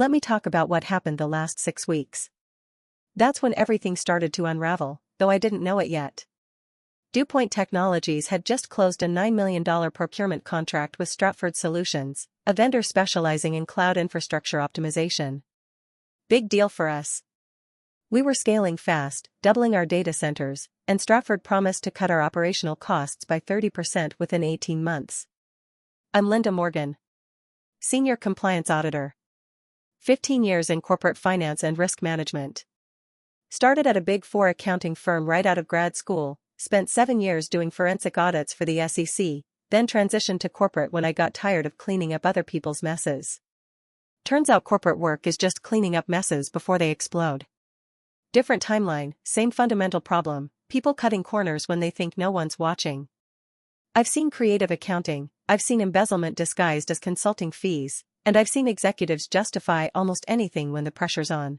Let me talk about what happened the last 6 weeks. That's when everything started to unravel, though I didn't know it yet. DewPoint Technologies had just closed a $9 million procurement contract with Stratford Solutions, a vendor specializing in cloud infrastructure optimization. Big deal for us. We were scaling fast, doubling our data centers, and Stratford promised to cut our operational costs by 30% within 18 months. I'm Linda Morgan, Senior Compliance Auditor. 15 years in corporate finance and risk management. Started at a Big Four accounting firm right out of grad school, spent 7 years doing forensic audits for the SEC, then transitioned to corporate when I got tired of cleaning up other people's messes. Turns out corporate work is just cleaning up messes before they explode. Different timeline, same fundamental problem, people cutting corners when they think no one's watching. I've seen creative accounting, I've seen embezzlement disguised as consulting fees, and I've seen executives justify almost anything when the pressure's on.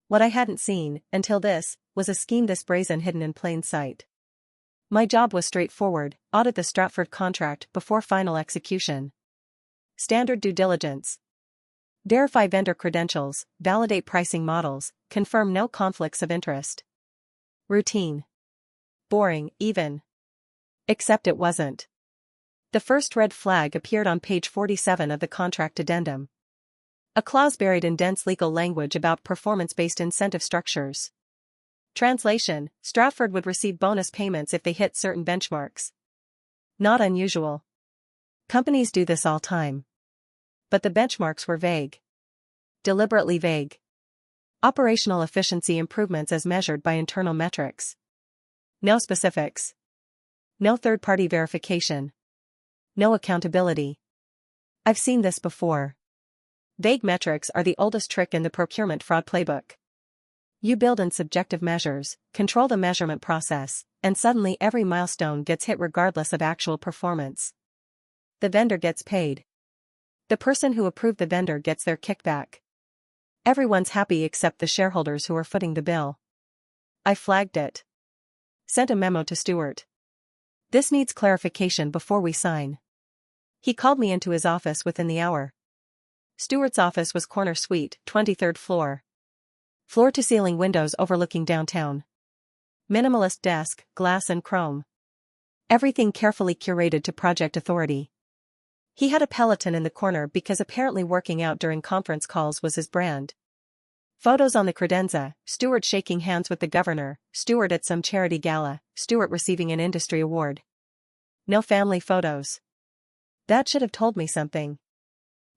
What I hadn't seen, until this, was a scheme this brazen hidden in plain sight. My job was straightforward: audit the Stratford contract before final execution. Standard due diligence. Verify vendor credentials, validate pricing models, confirm no conflicts of interest. Routine. Boring, even. Except it wasn't. The first red flag appeared on page 47 of the contract addendum. A clause buried in dense legal language about performance-based incentive structures. Translation: Stratford would receive bonus payments if they hit certain benchmarks. Not unusual. Companies do this all time. But the benchmarks were vague. Deliberately vague. Operational efficiency improvements as measured by internal metrics. No specifics. No third-party verification. No accountability. I've seen this before. Vague metrics are the oldest trick in the procurement fraud playbook. You build in subjective measures, control the measurement process, and suddenly every milestone gets hit regardless of actual performance. The vendor gets paid. The person who approved the vendor gets their kickback. Everyone's happy except the shareholders who are footing the bill. I flagged it. Sent a memo to Stuart. This needs clarification before we sign. He called me into his office within the hour. Stuart's office was corner suite, 23rd floor. Floor-to-ceiling windows overlooking downtown. Minimalist desk, glass and chrome. Everything carefully curated to project authority. He had a Peloton in the corner because apparently working out during conference calls was his brand. Photos on the credenza: Stuart shaking hands with the governor, Stuart at some charity gala, Stuart receiving an industry award. No family photos. That should have told me something.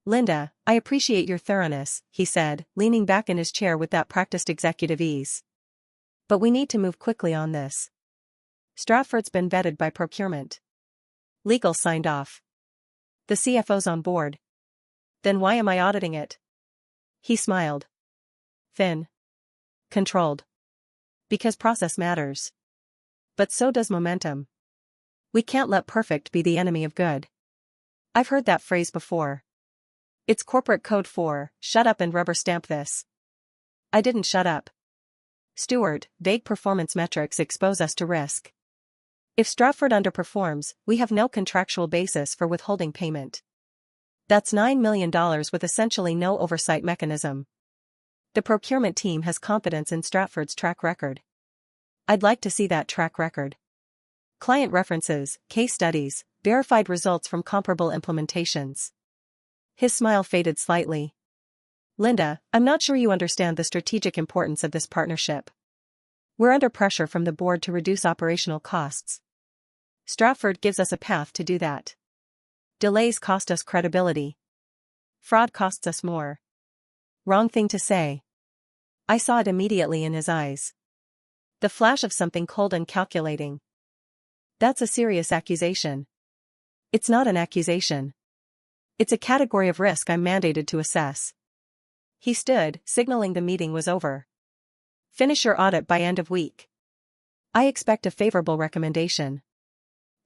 Linda, I appreciate your thoroughness, he said, leaning back in his chair with that practiced executive ease. But we need to move quickly on this. Stratford's been vetted by procurement. Legal signed off. The CFO's on board. Then why am I auditing it? He smiled. Thin. Controlled. Because process matters. But so does momentum. We can't let perfect be the enemy of good. I've heard that phrase before. It's corporate code for, shut up and rubber stamp this. I didn't shut up. Stuart, vague performance metrics expose us to risk. If Stratford underperforms, we have no contractual basis for withholding payment. That's $9 million with essentially no oversight mechanism. The procurement team has confidence in Stratford's track record. I'd like to see that track record. Client references, case studies, verified results from comparable implementations. His smile faded slightly. Linda, I'm not sure you understand the strategic importance of this partnership. We're under pressure from the board to reduce operational costs. Stratford gives us a path to do that. Delays cost us credibility. Fraud costs us more. Wrong thing to say. I saw it immediately in his eyes. The flash of something cold and calculating. That's a serious accusation. It's not an accusation. It's a category of risk I'm mandated to assess. He stood, signaling the meeting was over. Finish your audit by end of week. I expect a favorable recommendation.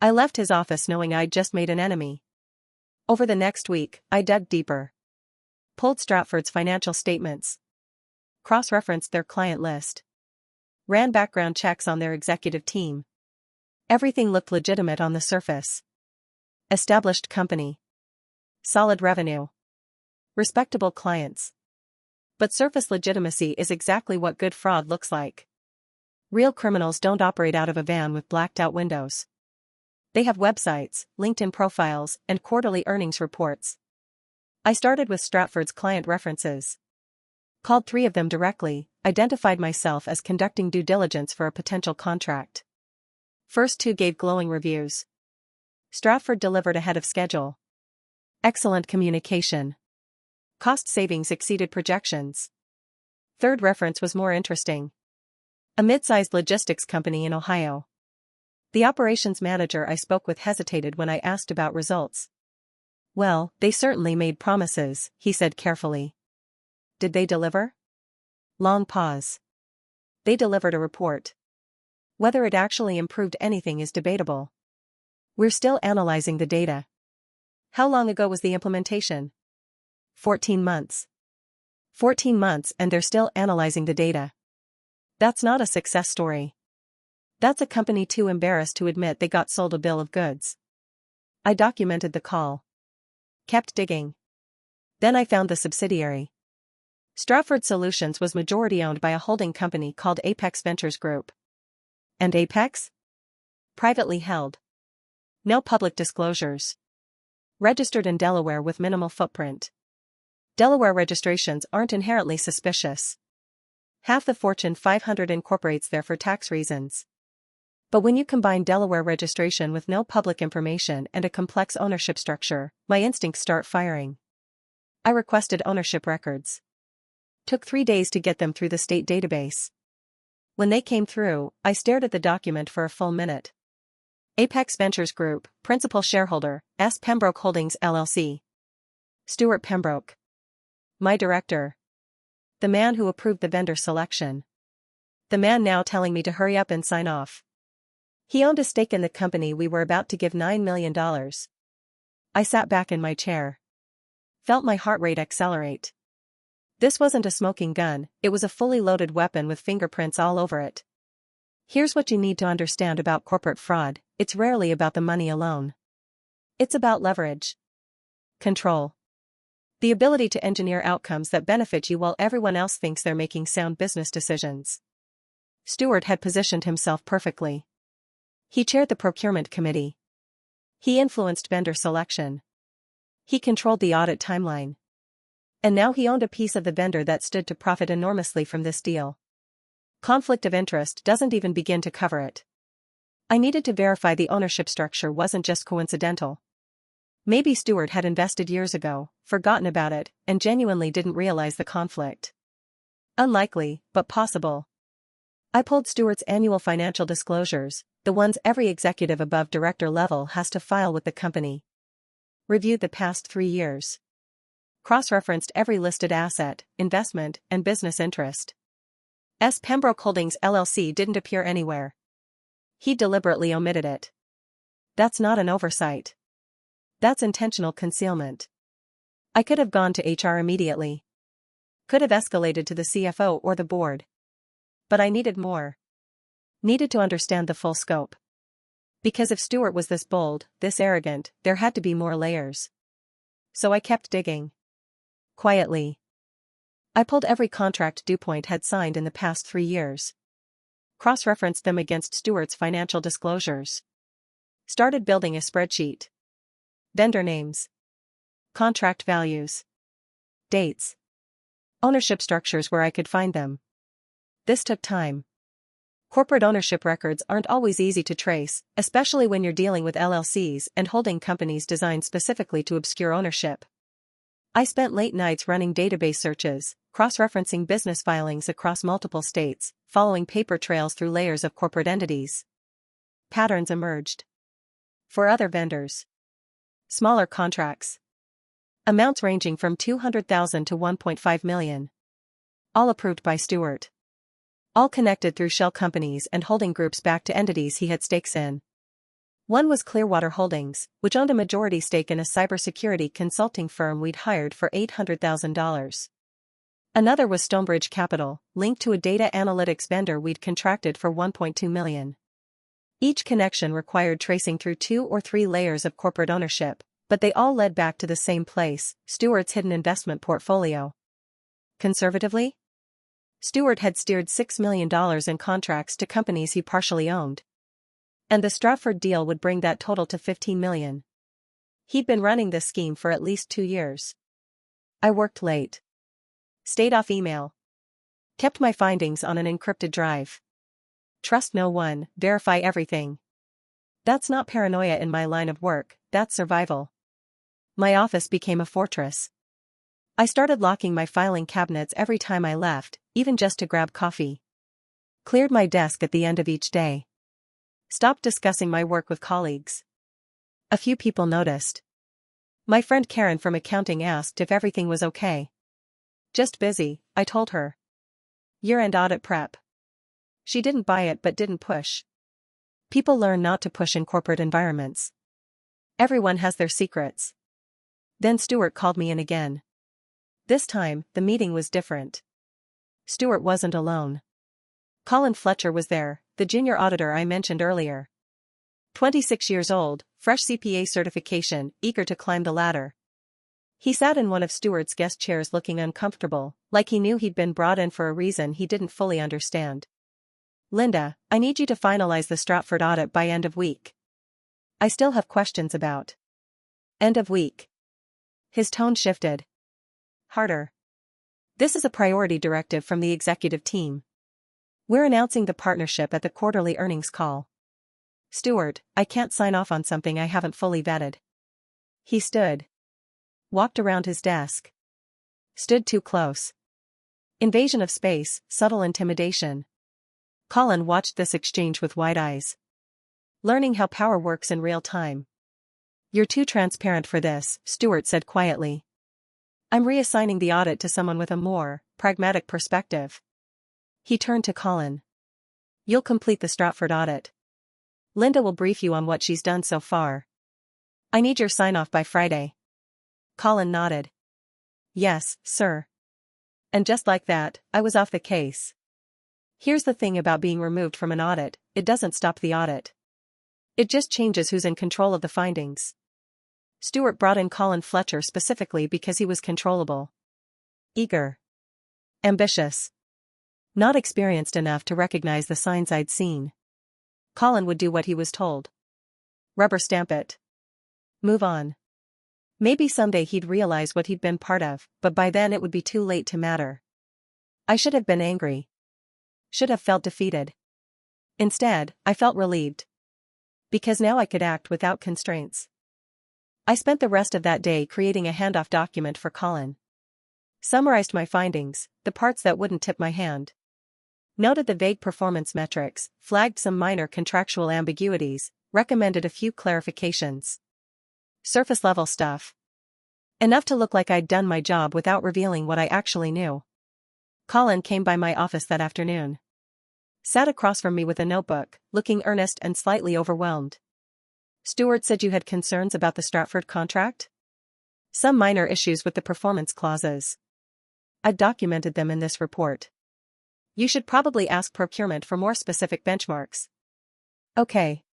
I left his office knowing I'd just made an enemy. Over the next week, I dug deeper. Pulled Stratford's financial statements. Cross-referenced their client list. Ran background checks on their executive team. Everything looked legitimate on the surface. Established company. Solid revenue. Respectable clients. But surface legitimacy is exactly what good fraud looks like. Real criminals don't operate out of a van with blacked-out windows. They have websites, LinkedIn profiles, and quarterly earnings reports. I started with Stratford's client references. Called 3 of them directly, identified myself as conducting due diligence for a potential contract. First 2 gave glowing reviews. Stratford delivered ahead of schedule. Excellent communication. Cost savings exceeded projections. Third reference was more interesting. A mid-sized logistics company in Ohio. The operations manager I spoke with hesitated when I asked about results. Well, they certainly made promises, he said carefully. Did they deliver? Long pause. They delivered a report. Whether it actually improved anything is debatable. We're still analyzing the data. How long ago was the implementation? 14 months. 14 months and they're still analyzing the data. That's not a success story. That's a company too embarrassed to admit they got sold a bill of goods. I documented the call. Kept digging. Then I found the subsidiary. Stratford Solutions was majority owned by a holding company called Apex Ventures Group. And Apex? Privately held. No public disclosures. Registered in Delaware with minimal footprint. Delaware registrations aren't inherently suspicious. Half the Fortune 500 incorporates there for tax reasons. But when you combine Delaware registration with no public information and a complex ownership structure, my instincts start firing. I requested ownership records. Took 3 days to get them through the state database. When they came through, I stared at the document for a full minute. Apex Ventures Group, principal shareholder, S. Pembroke Holdings LLC. Stuart Pembroke. My director. The man who approved the vendor selection. The man now telling me to hurry up and sign off. He owned a stake in the company we were about to give $9 million. I sat back in my chair. Felt my heart rate accelerate. This wasn't a smoking gun, it was a fully loaded weapon with fingerprints all over it. Here's what you need to understand about corporate fraud, it's rarely about the money alone. It's about leverage. Control. The ability to engineer outcomes that benefit you while everyone else thinks they're making sound business decisions. Stuart had positioned himself perfectly. He chaired the procurement committee. He influenced vendor selection. He controlled the audit timeline. And now he owned a piece of the vendor that stood to profit enormously from this deal. Conflict of interest doesn't even begin to cover it. I needed to verify the ownership structure wasn't just coincidental. Maybe Stuart had invested years ago, forgotten about it, and genuinely didn't realize the conflict. Unlikely, but possible. I pulled Stuart's annual financial disclosures, the ones every executive above director level has to file with the company. Reviewed the past 3 years. Cross-referenced every listed asset, investment, and business interest. S. Pembroke Holdings LLC didn't appear anywhere. He deliberately omitted it. That's not an oversight. That's intentional concealment. I could have gone to HR immediately. Could have escalated to the CFO or the board. But I needed more. Needed to understand the full scope. Because if Stuart was this bold, this arrogant, there had to be more layers. So I kept digging. Quietly. I pulled every contract DewPoint had signed in the past 3 years. Cross-referenced them against Stuart's financial disclosures. Started building a spreadsheet. Vendor names. Contract values. Dates. Ownership structures where I could find them. This took time. Corporate ownership records aren't always easy to trace, especially when you're dealing with LLCs and holding companies designed specifically to obscure ownership. I spent late nights running database searches, cross-referencing business filings across multiple states, following paper trails through layers of corporate entities. Patterns emerged. For other vendors. Smaller contracts. Amounts ranging from $200,000 to $1.5 million. All approved by Stuart. All connected through shell companies and holding groups back to entities he had stakes in. One was Clearwater Holdings, which owned a majority stake in a cybersecurity consulting firm we'd hired for $800,000. Another was Stonebridge Capital, linked to a data analytics vendor we'd contracted for $1.2 million. Each connection required tracing through 2 or 3 layers of corporate ownership, but they all led back to the same place, Stuart's hidden investment portfolio. Conservatively? Stewart had steered $6 million in contracts to companies he partially owned. And the Stratford deal would bring that total to $15 million. He'd been running this scheme for at least 2 years. I worked late. Stayed off email. Kept my findings on an encrypted drive. Trust no one, verify everything. That's not paranoia in my line of work, that's survival. My office became a fortress. I started locking my filing cabinets every time I left, even just to grab coffee. Cleared my desk at the end of each day. Stopped discussing my work with colleagues. A few people noticed. My friend Karen from accounting asked if everything was okay. Just busy, I told her. Year-end audit prep. She didn't buy it but didn't push. People learn not to push in corporate environments. Everyone has their secrets. Then Stewart called me in again. This time, the meeting was different. Stewart wasn't alone. Colin Fletcher was there, the junior auditor I mentioned earlier. 26 years old, fresh CPA certification, eager to climb the ladder. He sat in one of Stewart's guest chairs looking uncomfortable, like he knew he'd been brought in for a reason he didn't fully understand. Linda, I need you to finalize the Stratford audit by end of week. I still have questions about. End of week. His tone shifted. Harder. This is a priority directive from the executive team. We're announcing the partnership at the quarterly earnings call. Stewart, I can't sign off on something I haven't fully vetted. He stood. Walked around his desk. Stood too close. Invasion of space, subtle intimidation. Colin watched this exchange with wide eyes. Learning how power works in real time. You're too transparent for this, Stewart said quietly. I'm reassigning the audit to someone with a more pragmatic perspective. He turned to Colin. You'll complete the Stratford audit. Linda will brief you on what she's done so far. I need your sign-off by Friday. Colin nodded. Yes, sir. And just like that, I was off the case. Here's the thing about being removed from an audit, it doesn't stop the audit. It just changes who's in control of the findings. Stewart brought in Colin Fletcher specifically because he was controllable. Eager. Ambitious. Not experienced enough to recognize the signs I'd seen. Colin would do what he was told. Rubber stamp it. Move on. Maybe someday he'd realize what he'd been part of, but by then it would be too late to matter. I should have been angry. Should have felt defeated. Instead, I felt relieved. Because now I could act without constraints. I spent the rest of that day creating a handoff document for Colin. Summarized my findings, the parts that wouldn't tip my hand. Noted the vague performance metrics, flagged some minor contractual ambiguities, recommended a few clarifications. Surface-level stuff. Enough to look like I'd done my job without revealing what I actually knew. Colin came by my office that afternoon. Sat across from me with a notebook, looking earnest and slightly overwhelmed. Stewart said you had concerns about the Stratford contract? Some minor issues with the performance clauses. I've documented them in this report. You should probably ask procurement for more specific benchmarks. Okay.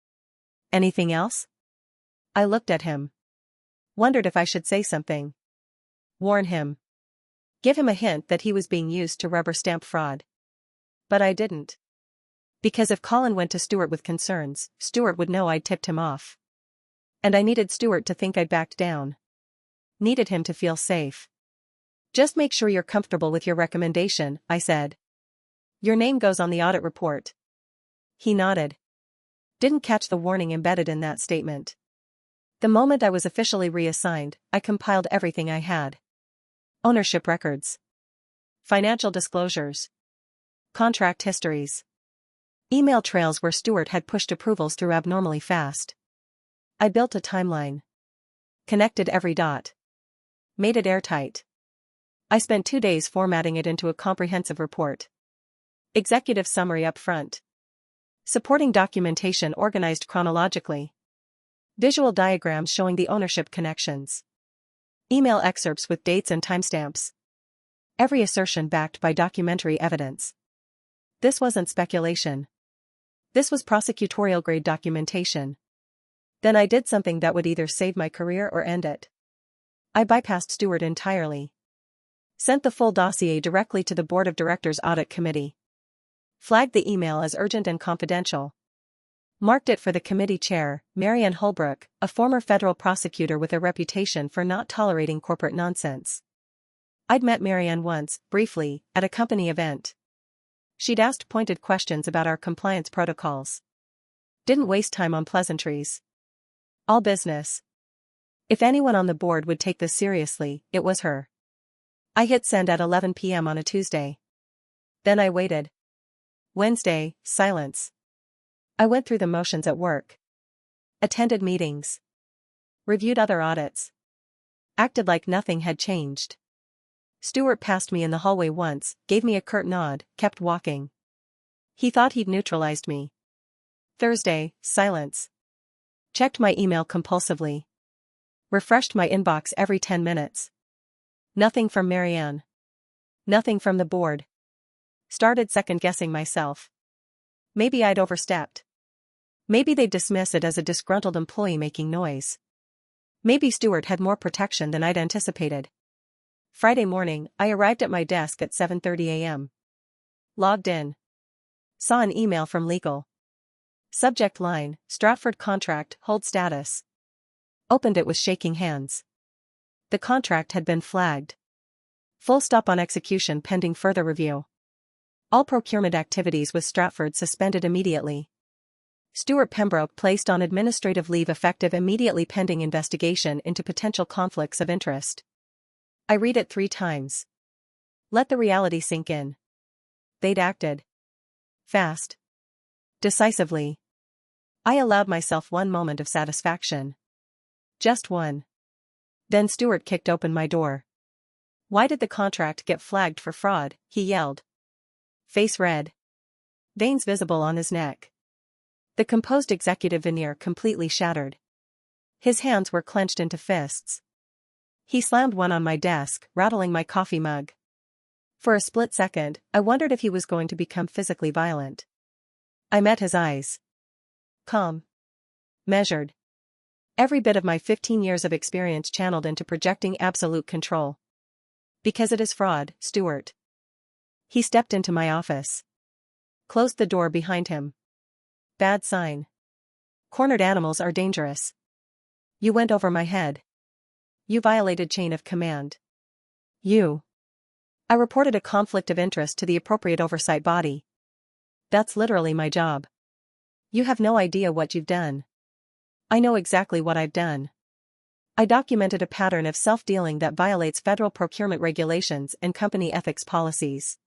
Anything else? I looked at him. Wondered if I should say something. Warn him. Give him a hint that he was being used to rubber stamp fraud. But I didn't. Because if Colin went to Stewart with concerns, Stewart would know I'd tipped him off. And I needed Stewart to think I'd backed down. Needed him to feel safe. Just make sure you're comfortable with your recommendation, I said. Your name goes on the audit report. He nodded. Didn't catch the warning embedded in that statement. The moment I was officially reassigned, I compiled everything I had. Ownership records. Financial disclosures. Contract histories. Email trails where Stewart had pushed approvals through abnormally fast. I built a timeline. Connected every dot. Made it airtight. I spent 2 days formatting it into a comprehensive report. Executive summary up front. Supporting documentation organized chronologically. Visual diagrams showing the ownership connections. Email excerpts with dates and timestamps. Every assertion backed by documentary evidence. This wasn't speculation. This was prosecutorial-grade documentation. Then I did something that would either save my career or end it. I bypassed Stewart entirely. Sent the full dossier directly to the Board of Directors Audit Committee. Flagged the email as urgent and confidential. Marked it for the committee chair, Marianne Holbrook, a former federal prosecutor with a reputation for not tolerating corporate nonsense. I'd met Marianne once, briefly, at a company event. She'd asked pointed questions about our compliance protocols. Didn't waste time on pleasantries. All business. If anyone on the board would take this seriously, it was her. I hit send at 11 p.m. on a Tuesday. Then I waited. Wednesday, silence. I went through the motions at work. Attended meetings. Reviewed other audits. Acted like nothing had changed. Stewart passed me in the hallway once, gave me a curt nod, kept walking. He thought he'd neutralized me. Thursday, silence. Checked my email compulsively. Refreshed my inbox every 10 minutes. Nothing from Marianne. Nothing from the board. Started second-guessing myself. Maybe I'd overstepped. Maybe they'd dismiss it as a disgruntled employee making noise. Maybe Stewart had more protection than I'd anticipated. Friday morning, I arrived at my desk at 7:30 a.m. Logged in. Saw an email from legal. Subject line, Stratford contract, hold status. Opened it with shaking hands. The contract had been flagged. Full stop on execution pending further review. All procurement activities with Stratford suspended immediately. Stewart Pembroke placed on administrative leave effective immediately pending investigation into potential conflicts of interest. I read it 3 times. Let the reality sink in. They'd acted. Fast. Decisively. I allowed myself one moment of satisfaction. Just one. Then Stewart kicked open my door. Why did the contract get flagged for fraud? He yelled. Face red. Veins visible on his neck. The composed executive veneer completely shattered. His hands were clenched into fists. He slammed one on my desk, rattling my coffee mug. For a split second, I wondered if he was going to become physically violent. I met his eyes. Calm. Measured. Every bit of my 15 years of experience channeled into projecting absolute control. Because it is fraud, Stewart. He stepped into my office. Closed the door behind him. Bad sign. Cornered animals are dangerous. You went over my head. You violated chain of command. You. I reported a conflict of interest to the appropriate oversight body. That's literally my job. You have no idea what you've done. I know exactly what I've done. I documented a pattern of self-dealing that violates federal procurement regulations and company ethics policies.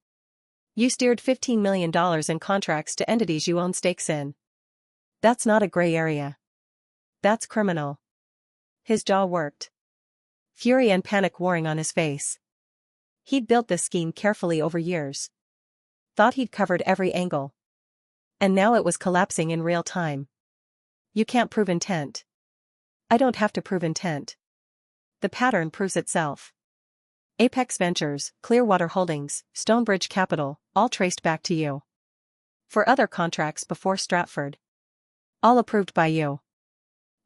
You steered $15 million in contracts to entities you own stakes in. That's not a gray area. That's criminal. His jaw worked. Fury and panic warring on his face. He'd built this scheme carefully over years. Thought he'd covered every angle. And now it was collapsing in real time. You can't prove intent. I don't have to prove intent. The pattern proves itself. Apex Ventures, Clearwater Holdings, Stonebridge Capital, all traced back to you. For other contracts before Stratford. All approved by you.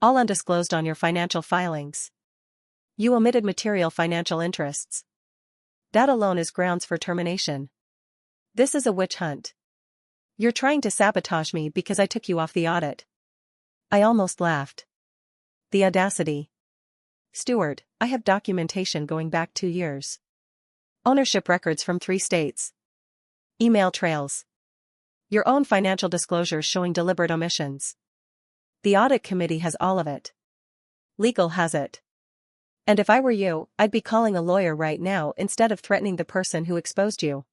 All undisclosed on your financial filings. You omitted material financial interests. That alone is grounds for termination. This is a witch hunt. You're trying to sabotage me because I took you off the audit. I almost laughed. The audacity. Stewart, I have documentation going back 2 years. Ownership records from 3 states. Email trails. Your own financial disclosures showing deliberate omissions. The audit committee has all of it. Legal has it. And if I were you, I'd be calling a lawyer right now instead of threatening the person who exposed you.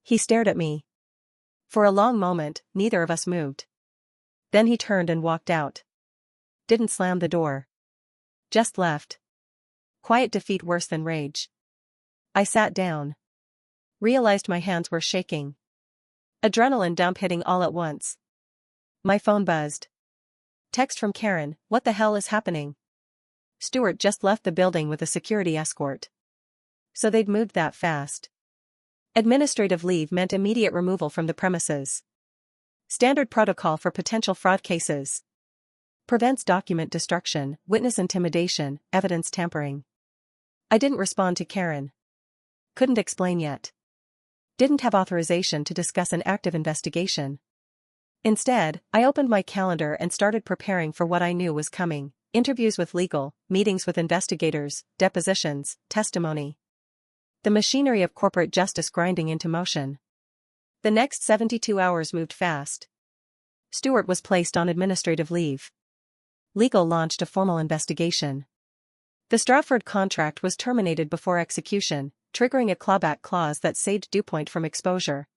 He stared at me. For a long moment, neither of us moved. Then he turned and walked out. Didn't slam the door. Just left. Quiet defeat worse than rage. I sat down. Realized my hands were shaking. Adrenaline dump hitting all at once. My phone buzzed. Text from Karen, what the hell is happening? Stewart just left the building with a security escort. So they'd moved that fast. Administrative leave meant immediate removal from the premises. Standard protocol for potential fraud cases. Prevents document destruction, witness intimidation, evidence tampering. I didn't respond to Karen. Couldn't explain yet. Didn't have authorization to discuss an active investigation. Instead, I opened my calendar and started preparing for what I knew was coming: interviews with legal, meetings with investigators, depositions, testimony. The machinery of corporate justice grinding into motion. The next 72 hours moved fast. Stewart was placed on administrative leave. Legal launched a formal investigation. The Stratford contract was terminated before execution, triggering a clawback clause that saved DewPoint from exposure.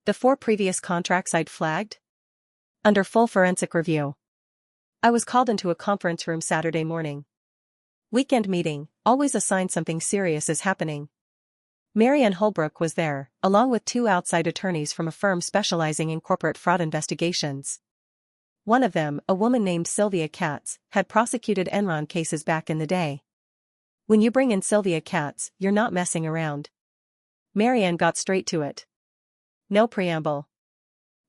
The 4 previous contracts I'd flagged? Under full forensic review. I was called into a conference room Saturday morning. Weekend meeting, always a sign something serious is happening. Marianne Holbrook was there, along with 2 outside attorneys from a firm specializing in corporate fraud investigations. One of them, a woman named Sylvia Katz, had prosecuted Enron cases back in the day. When you bring in Sylvia Katz, you're not messing around. Marianne got straight to it. No preamble.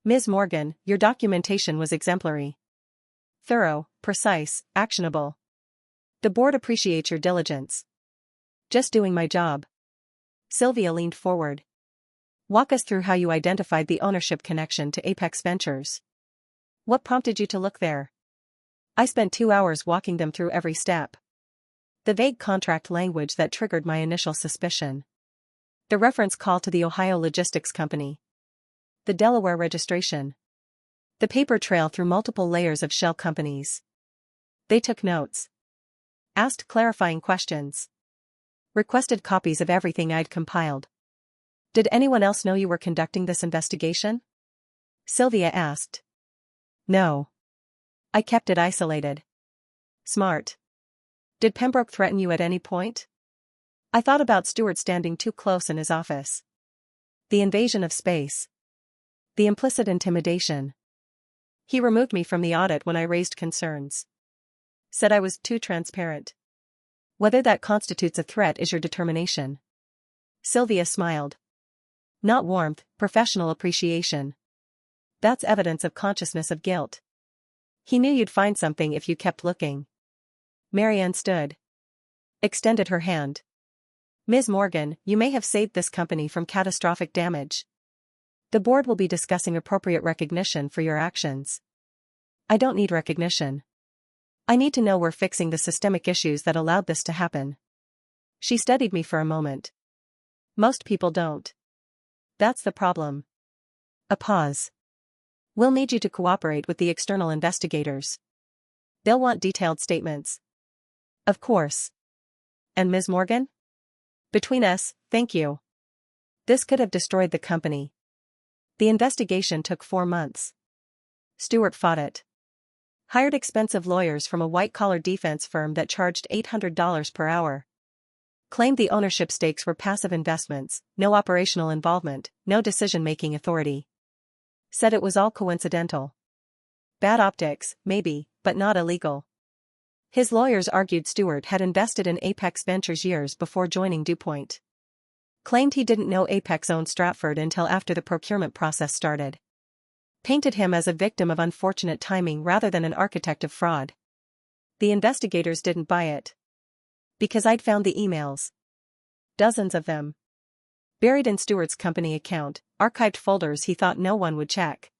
Ms. Morgan, your documentation was exemplary. Thorough, precise, actionable. The board appreciates your diligence. Just doing my job. Sylvia leaned forward. Walk us through how you identified the ownership connection to Apex Ventures. What prompted you to look there? I spent 2 hours walking them through every step. The vague contract language that triggered my initial suspicion. The reference call to the Ohio Logistics Company. The Delaware registration. The paper trail through multiple layers of shell companies. They took notes. Asked clarifying questions. Requested copies of everything I'd compiled. Did anyone else know you were conducting this investigation? Sylvia asked. No. I kept it isolated. Smart. Did Pembroke threaten you at any point? I thought about Stewart standing too close in his office. The invasion of space. The implicit intimidation. He removed me from the audit when I raised concerns. Said I was too transparent. Whether that constitutes a threat is your determination. Sylvia smiled. Not warmth, professional appreciation. That's evidence of consciousness of guilt. He knew you'd find something if you kept looking. Marianne stood. Extended her hand. Ms. Morgan, you may have saved this company from catastrophic damage. The board will be discussing appropriate recognition for your actions. I don't need recognition. I need to know we're fixing the systemic issues that allowed this to happen. She studied me for a moment. Most people don't. That's the problem. A pause. We'll need you to cooperate with the external investigators. They'll want detailed statements. Of course. And Ms. Morgan? Between us, thank you. This could have destroyed the company. The investigation took 4 months. Stewart fought it. Hired expensive lawyers from a white-collar defense firm that charged $800 per hour. Claimed the ownership stakes were passive investments, no operational involvement, no decision-making authority. Said it was all coincidental. Bad optics, maybe, but not illegal. His lawyers argued Stewart had invested in Apex Ventures years before joining DewPoint. Claimed he didn't know Apex owned Stratford until after the procurement process started. Painted him as a victim of unfortunate timing rather than an architect of fraud. The investigators didn't buy it. Because I'd found the emails. Dozens of them. Buried in Stewart's company account, archived folders he thought no one would check.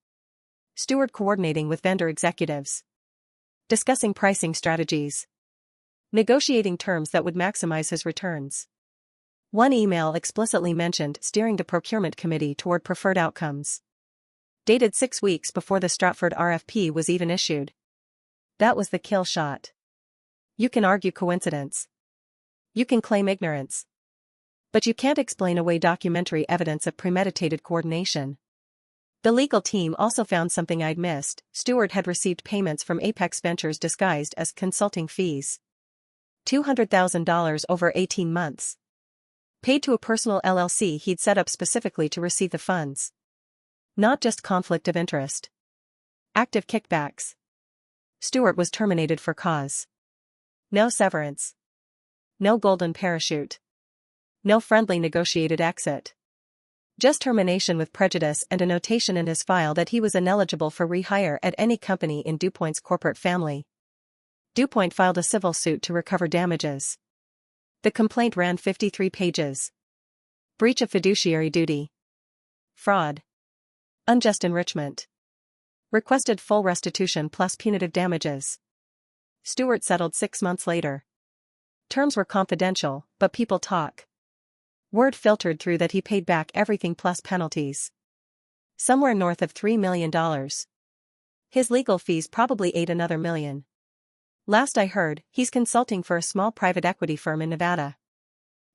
Stewart coordinating with vendor executives. Discussing pricing strategies. Negotiating terms that would maximize his returns. One email explicitly mentioned steering the procurement committee toward preferred outcomes. Dated 6 weeks before the Stratford RFP was even issued. That was the kill shot. You can argue coincidence. You can claim ignorance. But you can't explain away documentary evidence of premeditated coordination. The legal team also found something I'd missed. Stewart had received payments from Apex Ventures disguised as consulting fees. $200,000 over 18 months. Paid to a personal LLC he'd set up specifically to receive the funds. Not just conflict of interest. Active kickbacks. Stewart was terminated for cause. No severance. No golden parachute. No friendly negotiated exit. Just termination with prejudice and a notation in his file that he was ineligible for rehire at any company in DewPoint's corporate family. DewPoint filed a civil suit to recover damages. The complaint ran 53 pages. breach of fiduciary duty, fraud, unjust enrichment. Requested full restitution plus punitive damages. Stewart settled 6 months later. Terms were confidential, but people talk. Word filtered through that he paid back everything plus penalties. Somewhere north of $3 million. His legal fees probably ate another $1 million. Last I heard, he's consulting for a small private equity firm in Nevada.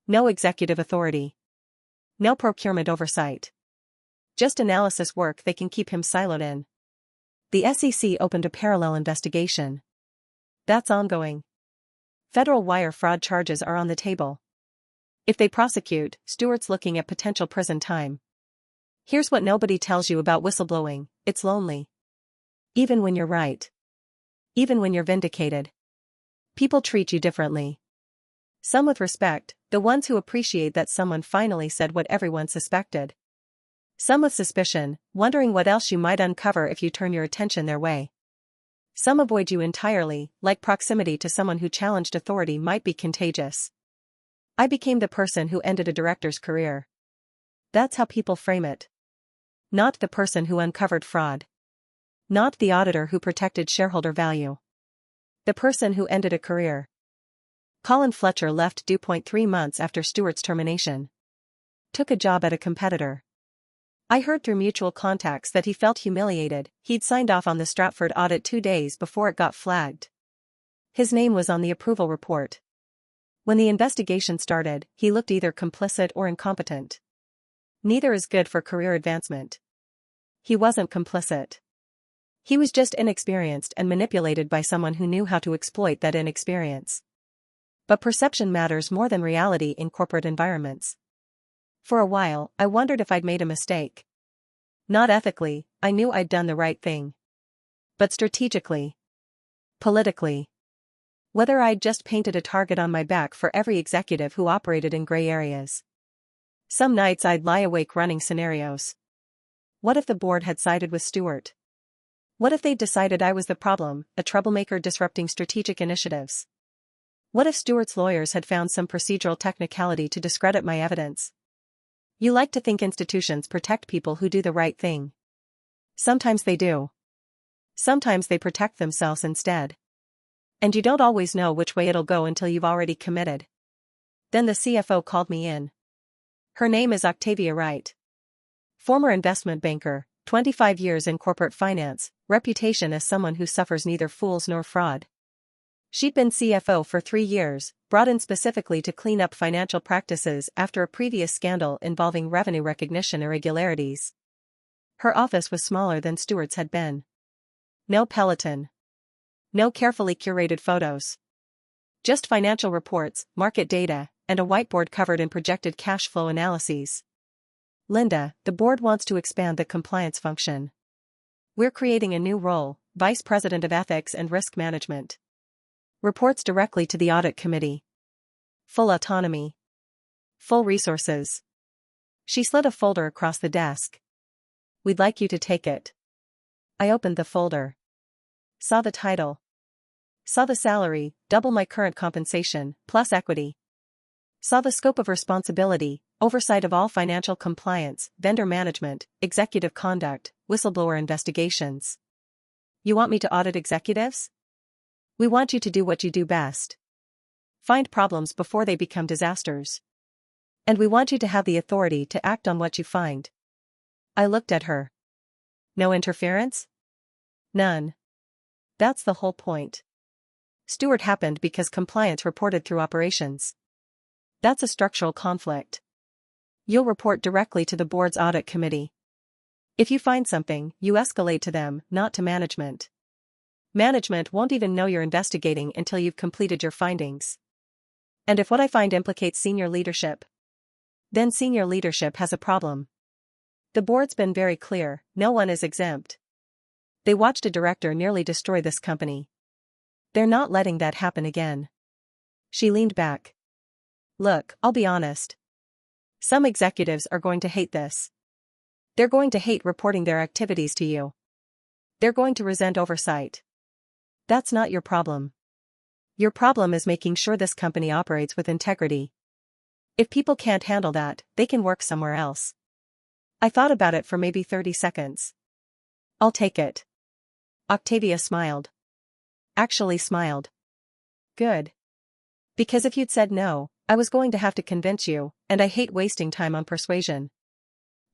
No executive authority. No procurement oversight. Just analysis work they can keep him siloed in. The SEC opened a parallel investigation. That's ongoing. Federal wire fraud charges are on the table. If they prosecute, Stewart's looking at potential prison time. Here's what nobody tells you about whistleblowing: it's lonely. Even when you're right. Even when you're vindicated. People treat you differently. Some with respect, the ones who appreciate that someone finally said what everyone suspected. Some with suspicion, wondering what else you might uncover if you turn your attention their way. Some avoid you entirely, like proximity to someone who challenged authority might be contagious. I became the person who ended a director's career. That's how people frame it. Not the person who uncovered fraud. Not the auditor who protected shareholder value. The person who ended a career. Colin Fletcher left DewPoint 3 months after Stewart's termination. Took a job at a competitor. I heard through mutual contacts that he felt humiliated. He'd signed off on the Stratford audit 2 days before it got flagged. His name was on the approval report. When the investigation started, he looked either complicit or incompetent. Neither is good for career advancement. He wasn't complicit. He was just inexperienced and manipulated by someone who knew how to exploit that inexperience. But perception matters more than reality in corporate environments. For a while, I wondered if I'd made a mistake. Not ethically, I knew I'd done the right thing. But strategically. Politically. Whether I'd just painted a target on my back for every executive who operated in gray areas. Some nights I'd lie awake running scenarios. What if the board had sided with Stewart? What if they'd decided I was the problem, a troublemaker disrupting strategic initiatives? What if Stewart's lawyers had found some procedural technicality to discredit my evidence? You like to think institutions protect people who do the right thing. Sometimes they do. Sometimes they protect themselves instead. And you don't always know which way it'll go until you've already committed. Then the CFO called me in. Her name is Octavia Wright. Former investment banker, 25 years in corporate finance, reputation as someone who suffers neither fools nor fraud. She'd been CFO for 3 years, brought in specifically to clean up financial practices after a previous scandal involving revenue recognition irregularities. Her office was smaller than Stewart's had been. No Peloton. No carefully curated photos. Just financial reports, market data, and a whiteboard covered in projected cash flow analyses. Linda, the board wants to expand the compliance function. We're creating a new role, Vice President of Ethics and Risk Management. Reports directly to the audit committee. Full autonomy. Full resources. She slid a folder across the desk. We'd like you to take it. I opened the folder. Saw the title. Saw the salary, double my current compensation, plus equity. Saw the scope of responsibility, oversight of all financial compliance, vendor management, executive conduct, whistleblower investigations. You want me to audit executives? We want you to do what you do best. Find problems before they become disasters. And we want you to have the authority to act on what you find. I looked at her. No interference? None. That's the whole point. Stewart happened because compliance reported through operations. That's a structural conflict. You'll report directly to the board's audit committee. If you find something, you escalate to them, not to management. Management won't even know you're investigating until you've completed your findings. And if what I find implicates senior leadership, then senior leadership has a problem. The board's been very clear, no one is exempt. They watched a director nearly destroy this company. They're not letting that happen again. She leaned back. Look, I'll be honest. Some executives are going to hate this. They're going to hate reporting their activities to you. They're going to resent oversight. That's not your problem. Your problem is making sure this company operates with integrity. If people can't handle that, they can work somewhere else. I thought about it for maybe 30 seconds. I'll take it. Octavia smiled. Actually smiled. Good. Because if you'd said no, I was going to have to convince you, and I hate wasting time on persuasion.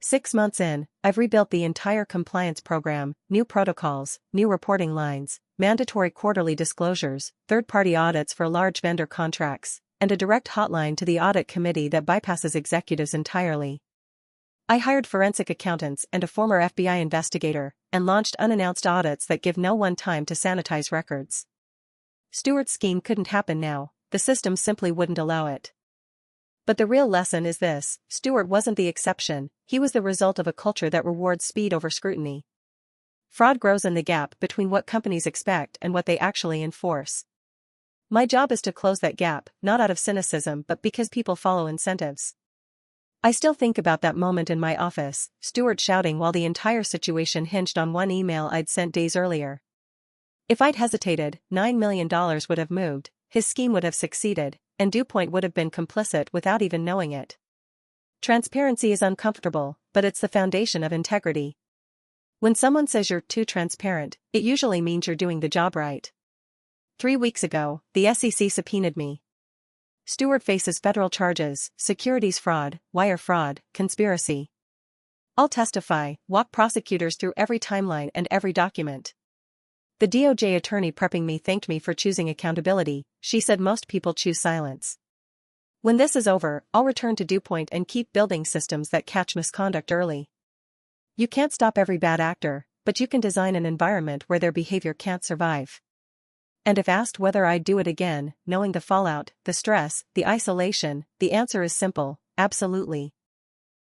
6 months in, I've rebuilt the entire compliance program, new protocols, new reporting lines, mandatory quarterly disclosures, third-party audits for large vendor contracts, and a direct hotline to the audit committee that bypasses executives entirely. I hired forensic accountants and a former FBI investigator, and launched unannounced audits that give no one time to sanitize records. Stewart's scheme couldn't happen now, the system simply wouldn't allow it. But the real lesson is this: Stewart wasn't the exception, he was the result of a culture that rewards speed over scrutiny. Fraud grows in the gap between what companies expect and what they actually enforce. My job is to close that gap, not out of cynicism but because people follow incentives. I still think about that moment in my office, Stewart shouting while the entire situation hinged on one email I'd sent days earlier. If I'd hesitated, $9 million would have moved, his scheme would have succeeded, and DewPoint would have been complicit without even knowing it. Transparency is uncomfortable, but it's the foundation of integrity. When someone says you're too transparent, it usually means you're doing the job right. 3 weeks ago, the SEC subpoenaed me. Stewart faces federal charges, securities fraud, wire fraud, conspiracy. I'll testify, walk prosecutors through every timeline and every document. The DOJ attorney prepping me thanked me for choosing accountability. She said most people choose silence. When this is over, I'll return to DewPoint and keep building systems that catch misconduct early. You can't stop every bad actor, but you can design an environment where their behavior can't survive. And if asked whether I'd do it again, knowing the fallout, the stress, the isolation, the answer is simple: absolutely.